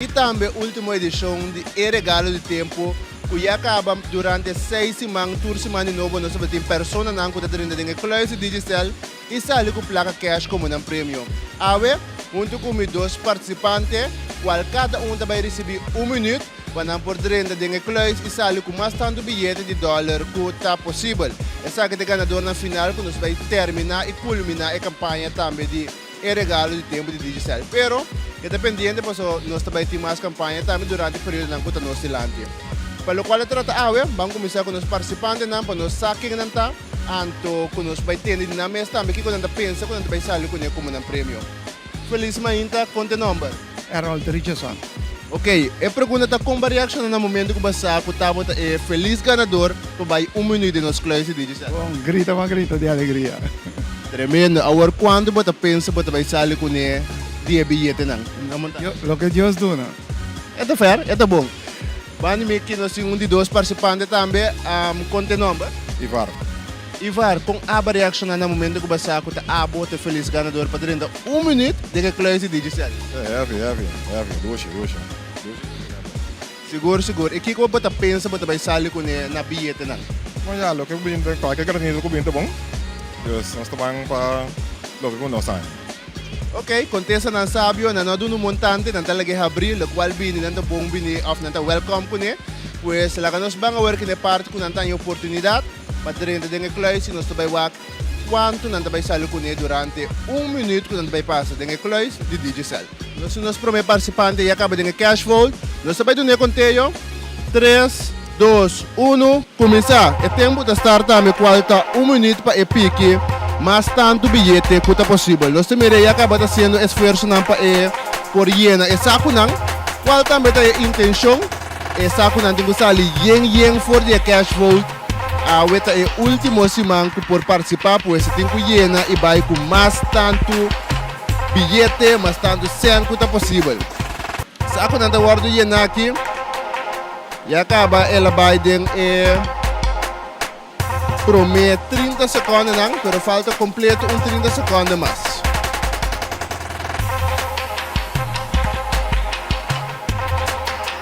E também a última edição de regalo de tempo que acaba durante 6 semanas, tour semana novo, nós temos pessoas que estão dentro da classe Digicel e saem com placa cash como um prêmio. Awe, junto com os 2 participantes, qual cada um vai receber 1 minuto, para por dentro da classe e saem com mais tanto bilhete de dólar que está possível. Essa é a ganadora na final, que nós vai terminar e culminar a campanha também de regalo de tempo de Digicel. Pero, é pendiente, porque nós também temos mais campanha também durante o período em que nós estamos. Para o qual trata vamos começar com os participantes para nós saquem nanta anto que nós vai ter na mesa também que quando pensa quando vai sair com ele como um prêmio. Feliz mainta conta número. Errol Richardson. Ok, a pergunta está como a reação no momento que você estava é feliz ganador para vai 1 minuto de nossa classe de Digicel. Bom, grita de alegria. Tremendo. Agora quando você pensa que vai sair com ele de bilhete não? Lo que Deus dá, não? É fair, é bom. Vamos ver que nós temos de 2 participantes também, conta número. Ivar, com a reação no momento que você está bota feliz ganador para dentro 1 minuto de classe de Digicel. Luxa. Seguro. E que você pensa que vai sair com ele na bilhete não? Mas já, o que eu vim para qualquer garantia que eu vim tá bom. Nós estamos para o que nós sabemos. Ok, contesta não sabe, não do no montante, não talaga abrir, o qual bini não bom bini of não welcome com ele. Pues lá que nós vamos ver que na parte que não tem oportunidade para dentro da classe nós também vai quanto não vai sair com ele durante 1 minuto que não vai passar da classe de Digicel. Nós nos primeiro participante e acaba de cash flow, nós também do conteio 3, 2, 1, começar. É tempo de estar também qual está 1 minuto para pique. Mas tanto bilhete quanto possível. Nós também acaba fazendo esforço por llenar esse saco não. Qual também tem a intenção? Esse saco não tem que sair yen for the cash flow. A weta é a última semana por participar, pois tem que llenar e vai com mais tanto bilhete, mais tanto 100 quanto possível. Saco não tem hora de llenar aqui. E acaba ela vai dentro promete 30 segundos não, pero falta completo 30 segundos mais.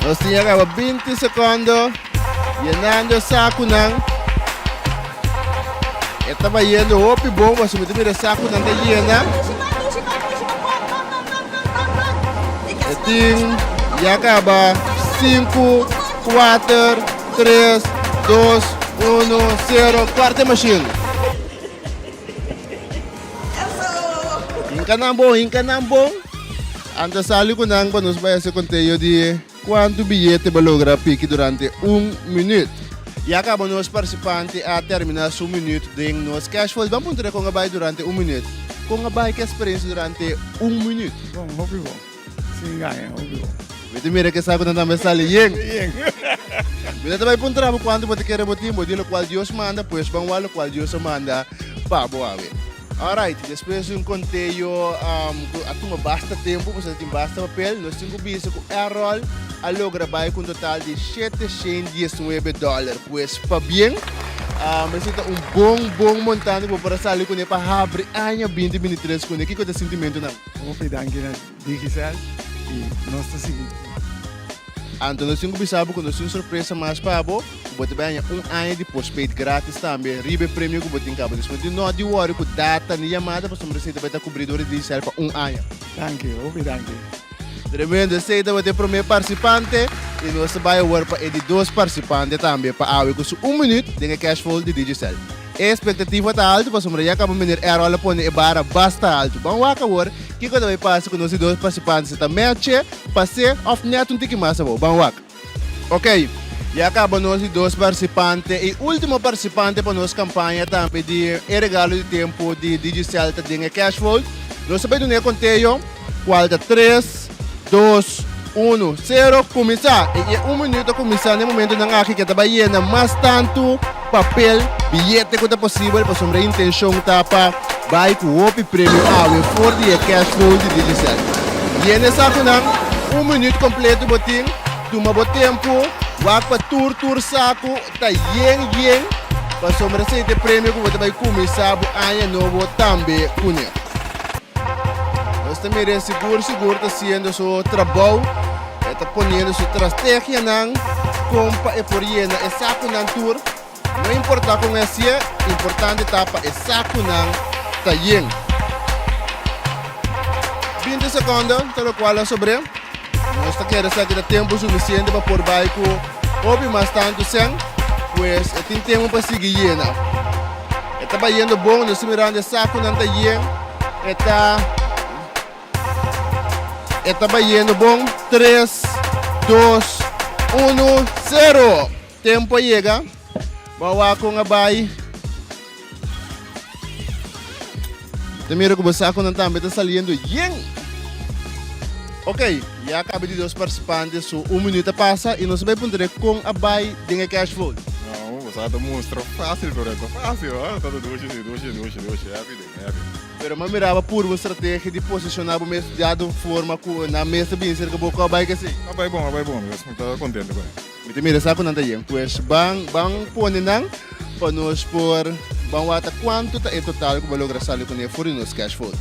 Nós tínhamos 20 segundos, llenando o saco não. Estava indo o bom, mas o primeiro saco não está llena. E acaba 5, 4, 3, 2, 1-0, quarta machine. Encanambong. Antes sali ko nang nos vai ser conteio de quanto bilhete vai lograr pique durante 1 minuto. E acaba nos participantes a terminar seu minuto de nos cash flow. Vamos encontrar com a vai durante 1 minuto. Com a vai que experiência durante 1 minuto. Bom, hobby bom. Sim, ganha, hobby bom. Você mira que sabe quando também sali yen. Você também pode entrar quando você quer botar o qual Deus manda, pois vamos lá o qual Deus manda para boa. Alright, depois um conteio a turma basta tempo, você tem basta papel, nós temos visto que o Errol a logra vai com um total de $719, pois para bem, mas é bom montante para sair com ele para abrir ano 2023 com ele. Que é o sentimento não? Vamos pedir aqui na Digicel e nós estamos seguindo. Então, nós temos que nós temos surpresa mais para você. Você vai ganhar 1 ano de postpaid grátis também. Ribe prêmio que você tem cabo. Não de worry com data nem chamada, para você vai estar cobridor de Digicel para 1 ano. Thank you. Tremendo, sei que você é o primeiro participante e nós vamos ver para de 2 participantes também para a com 1 minuto de cash flow de Digicel. A expectativa está alta, para você já acaba de ver a rola para a barra basta alto. Vamos ver que quando vai passar com os 2 participantes, está match, passe, off net tique mais. Vamos ver. Ok, e acaba nós 2 participantes e último participante para nossa campanha também de regalo de tempo de Digicel de cash flow. Nós sabemos que conteio qual é 3, 2, 1, 0, começar. E 1 minuto a começar no momento na aqui que está llena mais tanto papel, bilhete quanto possível, para sobre a intenção para vai com o prêmio for the cash flow de Digicel. E nessa não 1 minuto completo botim, toma o tempo, vai para tour saco, tá yen, para sobre esse prêmio que você vai começar o ano novo também com ele. Nós também seguro está sendo seu trabalho. está poniendo su estrategia ng compa e por llena e saco ng tour. No importa kung é siya, importante tapa e saco ng tayeng. 20 segundos, tal cual sobre. No está querendo saber tempo suficiente para por baixo. Ouve mais tanto sem, pues tem tempo para seguir llena. Está bayendo bom, no se mirando saco ng tayeng. Está bayendo bom. 3, 2, 1, 0. Tempo chega. Bawa ko nga bay. Te miro que o saco não também está saliendo bien. Ok, já acabei de 2 participantes, so 1 minuto passa e nós vamos poder com a bay de cash flow. Não, você está mostra fácil, correto? Fácil, ó. Tá tudo doce, happy. Pero eu mirava por uma estratégia de posicionar o mesmo de forma que na mesa bem cerca boca a bay kasi. Vai bom, eu estou contente com ele. Mita mira saco não tem, pues bang pone nang para nós por bang wata quanto tá total que vai lograr sair com ele for nos cash flow.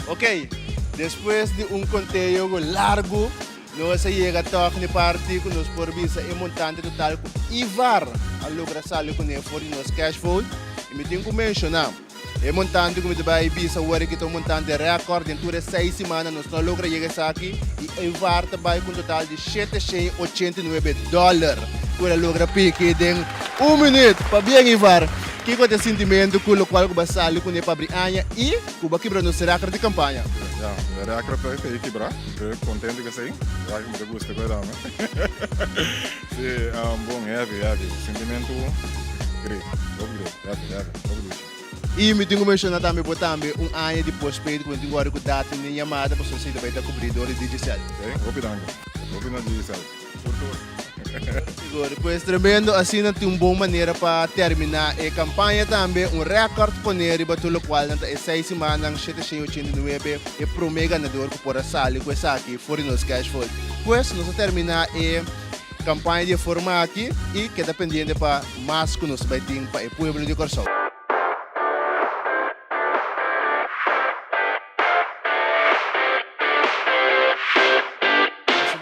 Ok. Depois de conteúdo largo, nós chegamos a tocar na parte que nós por visa o montante total que IVAR a lograr sair com ele for nos cash flow. E me tenho que mencionar, o montante que me vai visa o que é um montante recorde dentro de 6 semanas, nós não logramos chegar aqui e IVAR vai com um total de $789. Para lograr pique em 1 minuto, para bem IVAR. Que é o sentimento com o qual vai sair com ele para abrir e que vai quebrar no será de campanha. Ja, ik heb het equilibrar. Ik contente que sim. Já que me gusta coisa, né? Sim, bom, heavy. Sentimento great. Happy. E me tenho que mencionar também ano de postpaid quando agora com data de chamada para você vai estar cobridor de Digicel. Sim, obrigado na Digicel. Agora, pois tremendo, assim não tem uma boa maneira para terminar a campanha também, recorde poner e bato o qual não é 6 semanas, 789 e pro mega ganador que pode sair com essa aqui, for nos cash flow. Pois, nós terminar a campanha de forma aqui e queda pendiente para mais que nós vai ter para o povo de Corsol.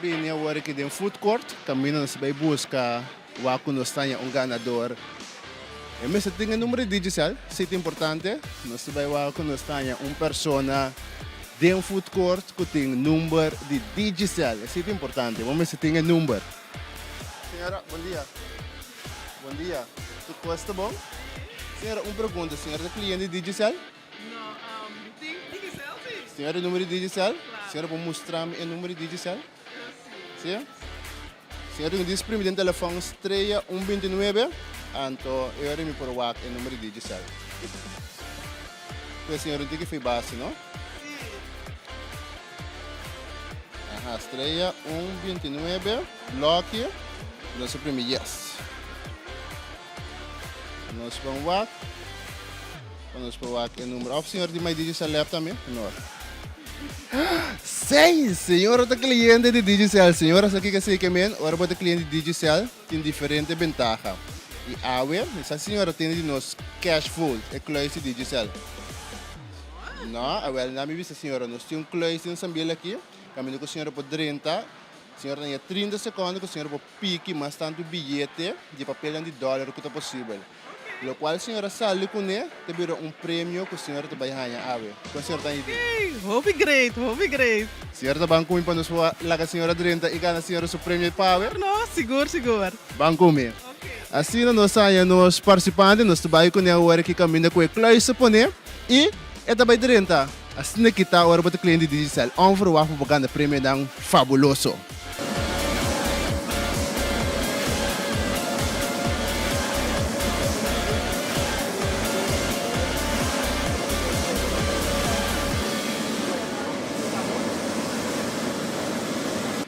Bem, agora aqui dentro food court, caminho nós vai buscar o que nós tenha ganador. E mesmo tem o número de Digicel, isso é importante. Nós vai ver que nós tenha persona dentro food court que tem número de Digicel, isso é importante. Vamos ver se tem o número. Senhora, bom dia. Bom dia. Tudo está bom? Senhora, pergunta, senhora é cliente de Digicel? Não, tem Digicel, sim. Senhora, o número de Digicel? Claro. Senhora, pode mostrar-me o número de Digicel? Sim. Senhora, eu disse primeiro telefone estreia 129, então eu irei me por o número de Digicel. Pois senhora, tem que foi base, não? Sim. Aha, estreia 129, bloque, nós primeiro yes. Nós vamos lá. Nós vamos lá o número. O senhor de mais Digicel leva também? Não. Sim, senhora da cliente de Digicel. Senhora, sabe que sei que men, ora bota cliente de Digicel tem diferente ventaja. E essa senhora tem de nós cash full, é cliente de Digicel. Não, na minha vista senhora, nós temos cliente em Sambila aqui, caminho que a senhora pode 30, senhora tem 30 segundos que a senhora pode pique mais tanto bilhete de papel de dólar que é possível. Lo qual a senhora sale com ele, te virou prêmio que a senhora te vai ganhar. Que a senhora tem ideia? Hey, vou be great. A senhora está bem comigo para nós lá a senhora 30 e ganha a senhora o prêmio de power? Não, seguro. Bem comigo. Ok. Assim nós saímos nos participantes, nós trabalhamos com ele agora que caminha com a classe para ele e é também 30. Assim que está agora para o cliente de Digicel. Vamos lá para ganhar prêmio fabuloso.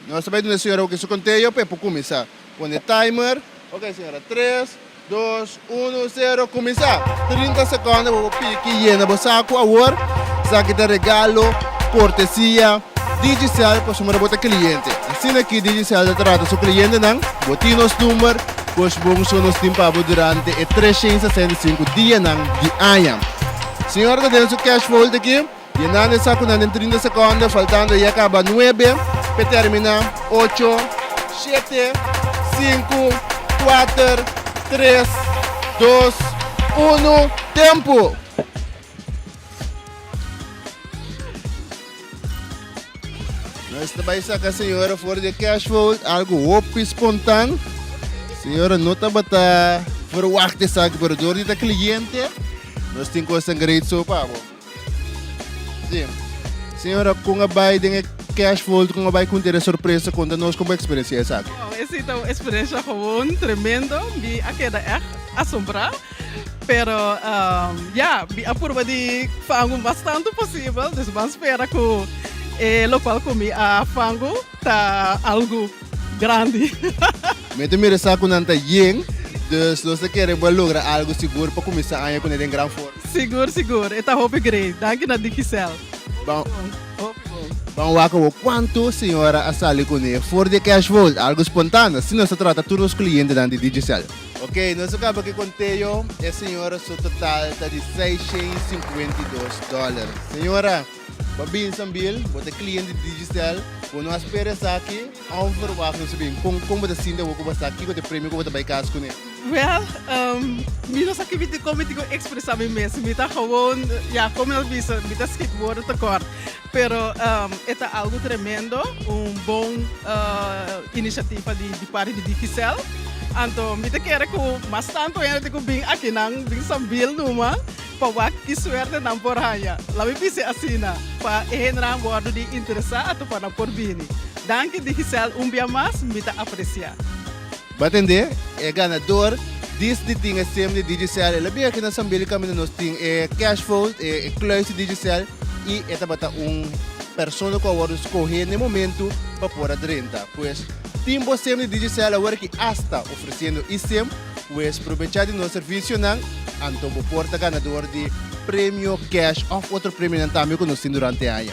Nós sabemos que a senhora que se conteio para começar. Põe timer. Ok, senhora. 3, 2, 1, 0. Começar. 30 segundos. Vou pique llena o saco agora. Saco de regalo, cortesia, Digicel para sumar bota cliente. Assim aqui Digicel trata seu cliente não. Botinos número. Pois bom sonos timpavo durante 365 dias não de ano. Senhora está dentro do cash flow aqui. Llenando o saco em 30 segundos. Faltando e acaba 9. Para terminar, 8, 7, 5, 4, 3, 2, 1, tempo! Nós também saca a senhora fora de cash flow, algo op espontâneo. Senhora não está batendo por o acto saque por dor de cliente. Nós temos coisa great so pabo. Sim. Senhora, com a baia de cash flow, com a baia com ter surpresa, conta nós como a experiência é sabe. Essa é uma experiência gewoon tremendo. Me queda echt assombrar. Pero, me apurva de fango bastante possível. Dus vamos esperar que o local comi a fango tá algo grande. Mete mira saco nanta yen, dus nós queremos lograr algo seguro para começar a com ele em grande forma. Seguro. Eta hope great. Danke na Digicel. Bom, Hope bom. vamos lá com quanto senhora a sali com ele for de cash flow, algo espontâneo, se não se trata de todos os clientes da Digicel. Ok, nós acabamos aqui com Teo, a senhora seu total está de $652. Senhora, babin sambil, bota cliente de Digicel, quando nós esperamos aqui, vamos verwacht nos bem, como você sinta o que você aqui, com o prêmio que você vai casar com ele. Well, minus activity como te expressar me mesmo, me tá gewoon, como eu disse, me tá escrito woorden tekort. Pero é algo tremendo, bom iniciativa de parte de Digicel. Então, me te quero que mais tanto ainda que bem aqui nang bem sambil numa, para que suerte não por haya. Lá me disse assim na, para encontrar word de interessado para por bini. Danke Digicel, dia mais me tá apreciar. Batende, é ganador deste tinha sempre de Digicel. Ele bem aqui na Sambil caminho nós tem cash flow, clutch de Digicel e esta bata pessoa que agora escolher no momento para pôr a 30. Pois tempo sempre de Digicel agora que hasta oferecendo isso, pois aproveitar de nosso serviço não, então o porta ganador de prêmio cash ou outro prêmio também que nós temos durante a ano.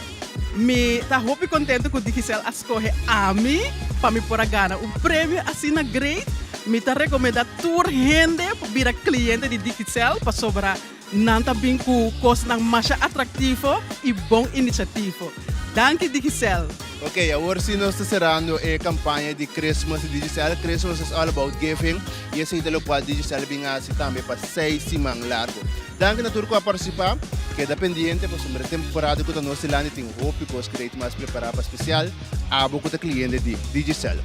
Me tá muito contente com o Digicel escolher a mim para me pôr a gana. O prêmio assim na great, me tá recomenda tour gente para virar cliente de Digicel para sobrar nanta bem com coisa mais atrativo e bom iniciativa. Danke Digicel. Ok, agora sim nós estamos cerrando a campanha de Christmas de Digicel. Christmas is all about giving. E esse é o qual Digicel vem assim também para 6 semanas largo. Danke na turco para participar. Keda pendiente para sobre a temporada que nós lá tem hope que os clientes mais preparados para especial. Abo com o cliente de Digicel.